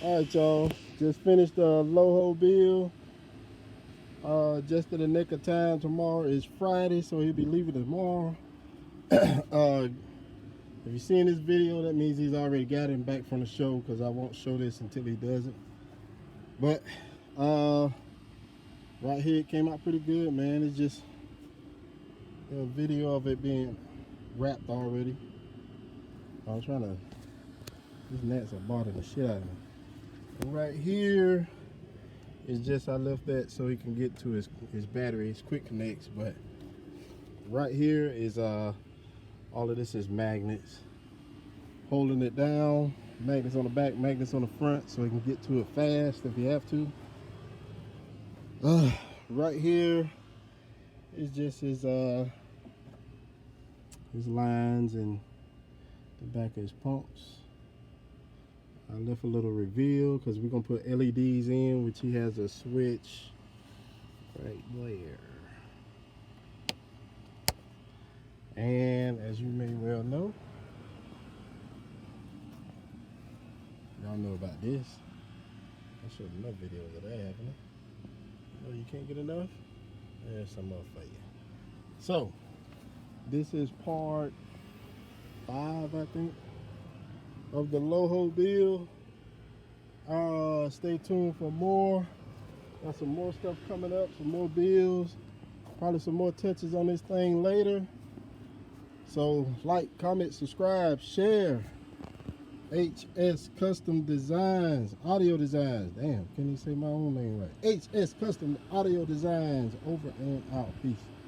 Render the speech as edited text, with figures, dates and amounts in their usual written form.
All right, y'all. Just finished the Hoe Build. Just in the nick of time. Tomorrow is Friday, so he'll be leaving tomorrow. If you're seeing this video, that means he's already got him back from the show, because I won't show this until he does it. But right here, it came out pretty good, man. It's just a video of it being wrapped already. I'm trying to. These gnats are bothering the shit out of me. And right here is just, I left that so he can get to his battery, his quick connects. But right here is all of this is magnets holding it down. Magnets on the back, magnets on the front, so he can get to it fast if you have to. Right here is just his lines and the back of his pumps. I left a little reveal because we're gonna put LEDs in, which he has a switch right there. And as you may well know, y'all know about this. I showed enough videos of that happening. No, you can't get enough? There's some more for you. So, this is part 5, I think, of the Hoe Build. Stay tuned for more. Got some more stuff coming up, some more builds, probably some more touches on this thing later. So like, comment, subscribe, share. HS Custom Designs, Audio Designs. Damn, can't even say my own name right. HS Custom Audio Designs, over and out. Peace.